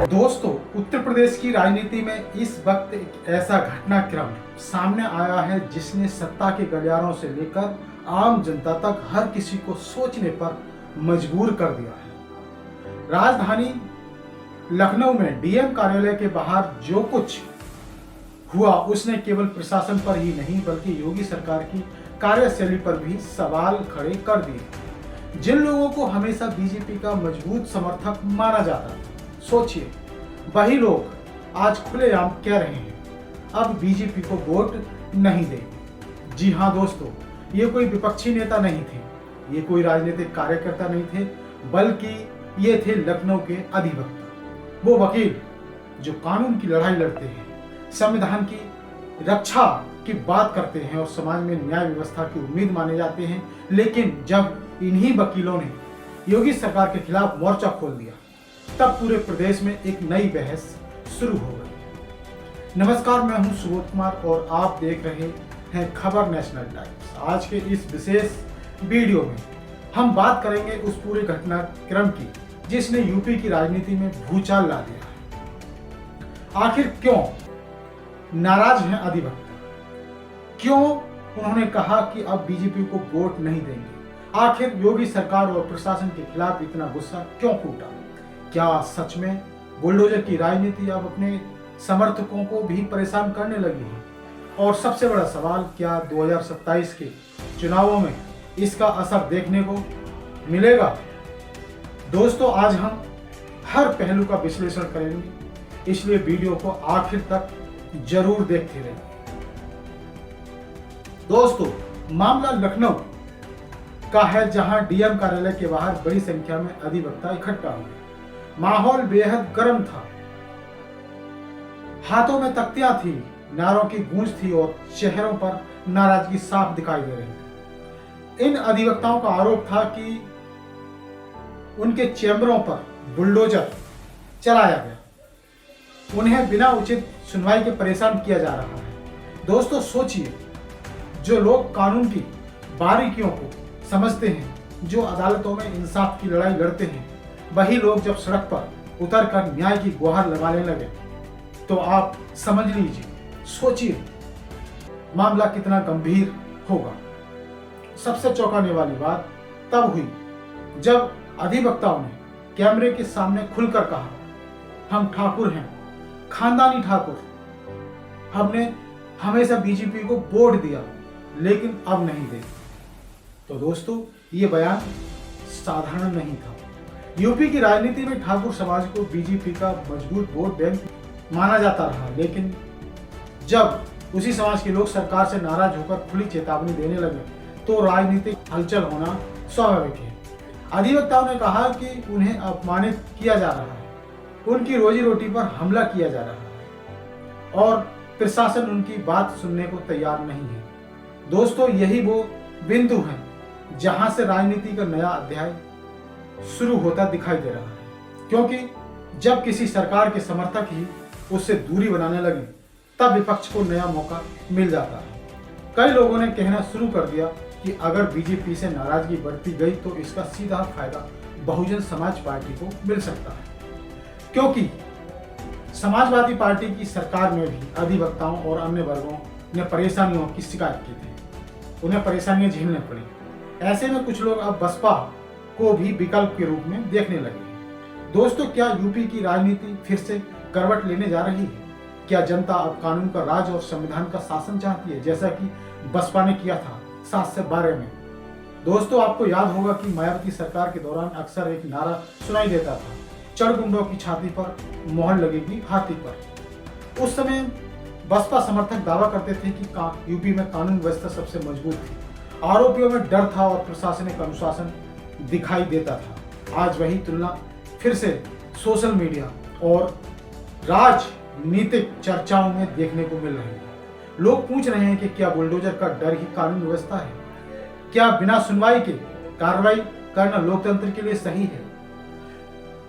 दोस्तों, उत्तर प्रदेश की राजनीति में इस वक्त एक ऐसा घटनाक्रम सामने आया है जिसने सत्ता के गलियारों से लेकर आम जनता तक हर किसी को सोचने पर मजबूर कर दिया है। राजधानी लखनऊ में डीएम कार्यालय के बाहर जो कुछ हुआ उसने केवल प्रशासन पर ही नहीं बल्कि योगी सरकार की कार्यशैली पर भी सवाल खड़े कर दिए। जिन लोगों को हमेशा बीजेपी का मजबूत समर्थक माना जाता था, सोचिए वही लोग आज खुलेआम कह रहे हैं अब बीजेपी को वोट नहीं देंगे। जी हाँ दोस्तों, ये कोई विपक्षी नेता नहीं थे, ये कोई राजनीतिक कार्यकर्ता नहीं थे, बल्कि ये थे लखनऊ के अधिवक्ता, वो वकील जो कानून की लड़ाई लड़ते हैं, संविधान की रक्षा की बात करते हैं और समाज में न्याय व्यवस्था की उम्मीद माने जाते हैं। लेकिन जब इन्हीं वकीलों ने योगी सरकार के खिलाफ मोर्चा खोल दिया तब पूरे प्रदेश में एक नई बहस शुरू हो गई। नमस्कार, मैं हूं सुबोध कुमार और आप देख रहे हैं खबर नेशनल टाइम्स। आज के इस विशेष वीडियो में हम बात करेंगे उस पूरे घटनाक्रम की जिसने यूपी की राजनीति में भूचाल ला दिया है। आखिर क्यों नाराज हैं अधिवक्ता? क्यों उन्होंने कहा कि अब बीजेपी को वोट नहीं देंगे? आखिर योगी सरकार और प्रशासन के खिलाफ इतना गुस्सा क्यों फूटा? क्या सच में बुलडोजर की राजनीति अब अपने समर्थकों को भी परेशान करने लगी है? और सबसे बड़ा सवाल, क्या 2027 के चुनावों में इसका असर देखने को मिलेगा? दोस्तों, आज हम हर पहलू का विश्लेषण करेंगे, इसलिए वीडियो को आखिर तक जरूर देखते रहें। दोस्तों, मामला लखनऊ का है जहां डीएम कार्यालय के बाहर बड़ी संख्या में अधिवक्ता इकट्ठा हुए। माहौल बेहद गर्म था, हाथों में तख्तियां थी, नारों की गूंज थी और चेहरों पर नाराजगी साफ दिखाई दे रही थी। इन अधिवक्ताओं का आरोप था कि उनके चैम्बरों पर बुलडोजर चलाया गया, उन्हें बिना उचित सुनवाई के परेशान किया जा रहा है। दोस्तों सोचिए, जो लोग कानून की बारीकियों को समझते हैं, जो अदालतों में इंसाफ की लड़ाई लड़ते हैं, वही लोग जब सड़क पर उतरकर न्याय की गुहार लगाने लगे तो आप समझ लीजिए, सोचिए मामला कितना गंभीर होगा। सबसे चौंकाने वाली बात तब हुई जब अधिवक्ताओं ने कैमरे के सामने खुलकर कहा, हम ठाकुर हैं, खानदानी ठाकुर, हमने हमेशा बीजेपी को वोट दिया लेकिन अब नहीं दे। तो दोस्तों, ये बयान साधारण नहीं था। यूपी की राजनीति में ठाकुर समाज को बीजेपी का मजबूत वोट बैंक माना जाता रहा, लेकिन जब उसी समाज के लोग सरकार से नाराज होकर खुली चेतावनी देने लगे तो राजनीतिक हलचल होना स्वाभाविक है। अधिवक्ताओं ने कहा कि उन्हें अपमानित किया जा रहा है, उनकी रोजी रोटी पर हमला किया जा रहा है और प्रशासन उनकी बात सुनने को तैयार नहीं है। दोस्तों, यही वो बिंदु है जहां से राजनीति का नया अध्याय शुरू होता दिखाई दे रहा है, क्योंकि जब किसी सरकार के समर्थक ही उससे दूरी बनाने लगे तब विपक्ष को नया मौका मिल जाता है। कई लोगों ने कहना शुरू कर दिया कि अगर बीजेपी से नाराजगी बढ़ती गई तो इसका सीधा फायदा बहुजन समाज पार्टी को मिल सकता है, क्योंकि समाजवादी पार्टी की सरकार में भी अधिवक्ताओं और अन्य वर्गों ने परेशानियों की शिकायत की थी, उन्हें परेशानियां झेलनी पड़ी। ऐसे में कुछ लोग अब बसपा को भी विकल्प के रूप में देखने लगे। दोस्तों, क्या यूपी की राजनीति फिर से करवट लेने जा रही है? क्या जनता अब कानून का राज और संविधान का शासन चाहती है, जैसा कि बसपा ने किया था 7 से 12 में? दोस्तों, आपको याद होगा कि मायावती सरकार के दौरान अक्सर एक नारा सुनाई देता था, चढ़ गुंडों की छाती पर मोहर लगेगी हाथी पर। उस समय बसपा समर्थक दावा करते थे कि यूपी में कानून व्यवस्था सबसे मजबूत थी, आरोपियों में डर था और प्रशासनिक अनुशासन दिखाई देता था। आज वही तुलना फिर से सोशल मीडिया और राजनीतिक चर्चाओं में देखने को मिल रही है। लोग पूछ रहे हैं कि क्या बुलडोजर का डर ही कानून व्यवस्था है? क्या बिना सुनवाई के कार्रवाई करना लोकतंत्र के लिए सही है?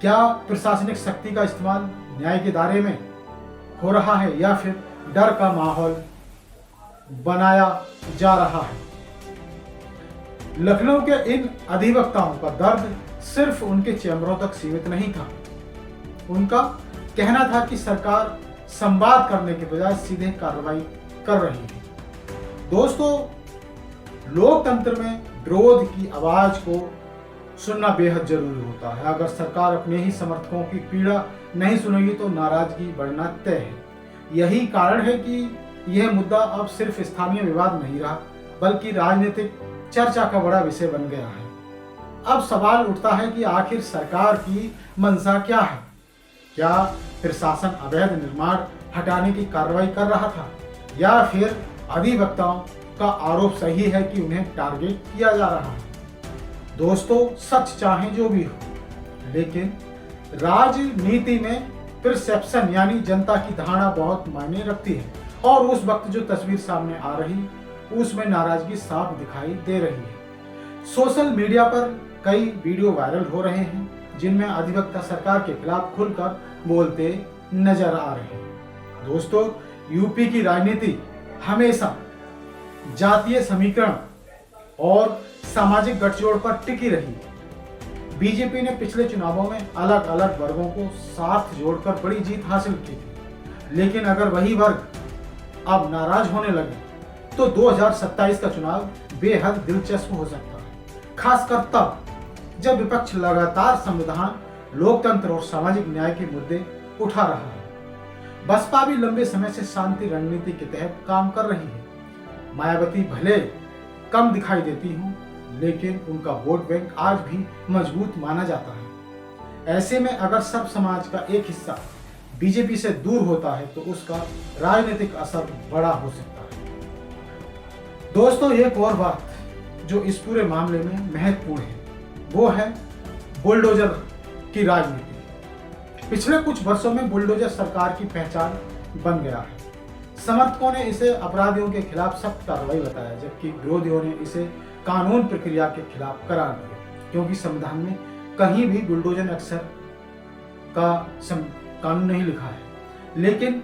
क्या प्रशासनिक शक्ति का इस्तेमाल न्याय के दायरे में हो रहा है या फिर डर का माहौल बनाया जा रहा है? लखनऊ के इन अधिवक्ताओं का दर्द सिर्फ उनके चैम्बरों तक सीमित नहीं था, उनका कहना था कि सरकार संवाद करने के बजाय सीधे कार्रवाई कर रही है। दोस्तों, लोकतंत्र में विरोध की आवाज को सुनना बेहद जरूरी होता है। अगर सरकार अपने ही समर्थकों की पीड़ा नहीं सुनेगी तो नाराजगी बढ़ना तय है। यही कारण है कि यह मुद्दा अब सिर्फ स्थानीय विवाद नहीं रहा, बल्कि राजनीतिक चर्चा का बड़ा विषय बन गया है। अब सवाल उठता है कि आखिर सरकार की मंशा क्या है? क्या प्रशासन अवैध निर्माण हटाने की कार्रवाई कर रहा था, या फिर अधिवक्ताओं का आरोप सही है कि उन्हें टारगेट किया जा रहा है? दोस्तों, सच चाहे जो भी हो, लेकिन राजनीति में परसेप्शन यानी जनता की धारणा बहुत मायने रखती है। और उस वक्त जो तस्वीर सामने आ रही, उसमें नाराजगी साफ दिखाई दे रही है। सोशल मीडिया पर कई वीडियो वायरल हो रहे हैं जिनमें अधिवक्ता सरकार के खिलाफ खुलकर बोलते नजर आ रहे हैं। दोस्तों, यूपी की राजनीति हमेशा जातीय समीकरण और सामाजिक गठजोड़ पर टिकी रही। बीजेपी ने पिछले चुनावों में अलग अलग वर्गों को साथ जोड़कर बड़ी जीत हासिल की थी, लेकिन अगर वही वर्ग अब नाराज होने लगे तो 2027 का चुनाव बेहद दिलचस्प हो सकता है, खासकर तब जब विपक्ष लगातार संविधान, लोकतंत्र और सामाजिक न्याय के मुद्दे उठा रहा है। बसपा भी लंबे समय से शांति रणनीति के तहत काम कर रही है। मायावती भले कम दिखाई देती हूं, लेकिन उनका वोट बैंक आज भी मजबूत माना जाता है। ऐसे में अगर सब समाज का एक हिस्सा बीजेपी से दूर होता है तो उसका राजनीतिक असर बड़ा हो सकता है। दोस्तों, एक और बात जो इस पूरे मामले में महत्वपूर्ण है, वो है बुलडोजर की राजनीति। पिछले कुछ वर्षों में बुलडोजर सरकार की पहचान बन गया है। समर्थकों ने इसे अपराधियों के खिलाफ सख्त कार्रवाई बताया, जबकि विरोधियों ने इसे कानून प्रक्रिया के खिलाफ करार दिया, क्योंकि संविधान में कहीं भी बुलडोजर अक्सर का कानून नहीं लिखा है। लेकिन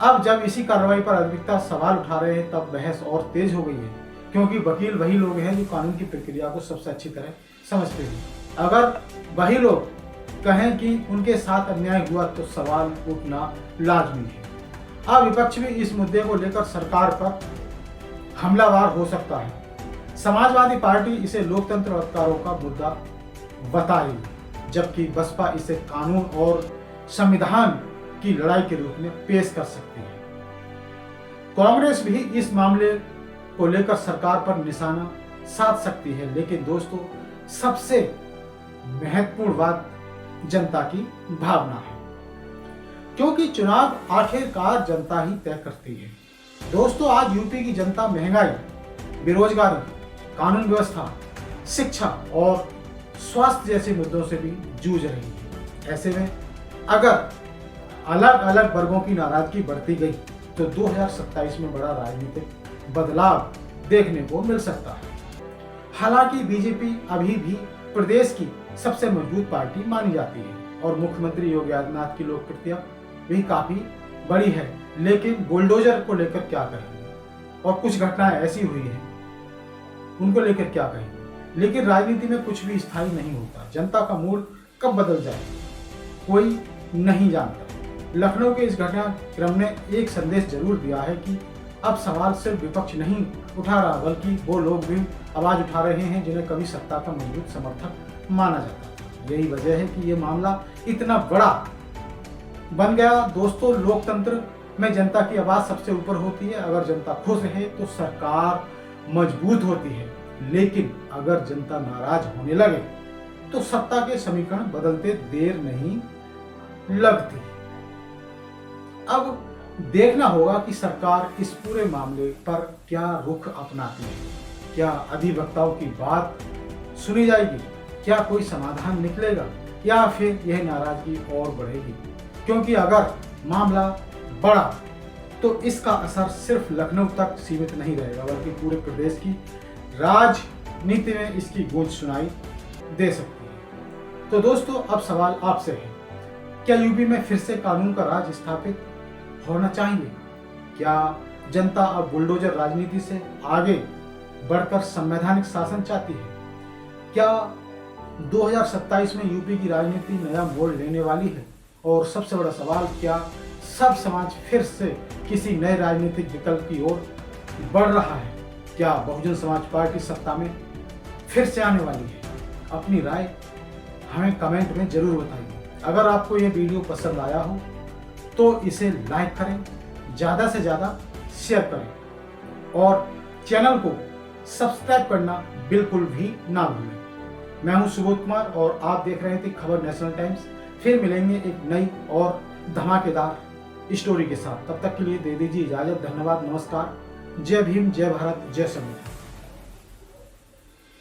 अब जब इसी कार्रवाई पर अधिवक्ता सवाल उठा रहे हैं, तब बहस और तेज हो गई है, क्योंकि वकील वही लोग हैं जो कानून की प्रक्रिया को सबसे अच्छी तरह समझते हैं। अगर वही लोग कहें कि उनके साथ अन्याय हुआ तो सवाल उठना लाजमी है। अब विपक्ष भी इस मुद्दे को लेकर सरकार पर हमलावर हो सकता है। समाजवादी पार्टी इसे लोकतंत्र अधिकारों का मुद्दा बताएगी, जबकि बसपा इसे कानून और संविधान की लड़ाई के रूप में पेश कर सकती है। कांग्रेस भी इस मामले को लेकर सरकार पर निशाना साध सकती है। लेकिन दोस्तों, सबसे महत्वपूर्ण बात जनता की भावना है, क्योंकि चुनाव आखिरकार जनता ही तय करती है। दोस्तों, आज यूपी की जनता महंगाई, बेरोजगारी, कानून व्यवस्था, शिक्षा और स्वास्थ्य जैसे मुद्दों से भी जूझ रही है। ऐसे में अगर अलग अलग वर्गों की नाराजगी बढ़ती गई तो 2027 में बड़ा राजनीतिक बदलाव देखने को मिल सकता है। हालांकि बीजेपी अभी भी प्रदेश की सबसे मजबूत पार्टी मानी जाती है और मुख्यमंत्री योगी आदित्यनाथ की लोकप्रियता भी काफी बड़ी है, लेकिन बुलडोजर को लेकर क्या कहेंगे? और कुछ घटनाएं ऐसी हुई हैं, उनको लेकर क्या कहेंगे? लेकिन राजनीति में कुछ भी स्थायी नहीं होता। जनता का मूड कब बदल जाए कोई नहीं जानता। लखनऊ के इस घटनाक्रम ने एक संदेश जरूर दिया है कि अब सवाल सिर्फ विपक्ष नहीं उठा रहा, बल्कि वो लोग भी आवाज उठा रहे हैं जिन्हें कभी सत्ता का मजबूत समर्थक माना जाता था। यही वजह है कि ये मामला इतना बड़ा बन गया। दोस्तों, लोकतंत्र में जनता की आवाज सबसे ऊपर होती है। अगर जनता खुश है तो सरकार मजबूत होती है, लेकिन अगर जनता नाराज होने लगे तो सत्ता के समीकरण बदलते देर नहीं लगती। अब देखना होगा कि सरकार इस पूरे मामले पर क्या रुख अपनाती है। क्या अधिवक्ताओं की बात सुनी जाएगी? क्या कोई समाधान निकलेगा, या फिर यह नाराजगी और बढ़ेगी? क्योंकि अगर मामला बढ़ा तो इसका असर सिर्फ लखनऊ तक सीमित नहीं रहेगा, बल्कि पूरे प्रदेश की राजनीति में इसकी गूंज सुनाई दे सकती है। तो दोस्तों, अब सवाल आपसे है, क्या यूपी में फिर से कानून का राज स्थापित होना चाहिए? क्या जनता अब बुलडोजर राजनीति से आगे बढ़कर संवैधानिक शासन चाहती है? क्या 2027 में यूपी की राजनीति नया मोड़ लेने वाली है? और सबसे बड़ा सवाल, क्या सब समाज फिर से किसी नए राजनीतिक विकल्प की ओर बढ़ रहा है? क्या बहुजन समाज पार्टी सत्ता में फिर से आने वाली है? अपनी राय हमें कमेंट में जरूर बताइए। अगर आपको ये वीडियो पसंद आया हो तो इसे लाइक करें, ज़्यादा से ज़्यादा शेयर करें और चैनल को सब्सक्राइब करना बिल्कुल भी ना भूलें। मैं हूं सुबोध कुमार और आप देख रहे थे खबर नेशनल टाइम्स। फिर मिलेंगे एक नई और धमाकेदार स्टोरी के साथ। तब तक के लिए दे दीजिए इजाजत। धन्यवाद, नमस्कार, जय भीम, जय भारत, जय संविधान।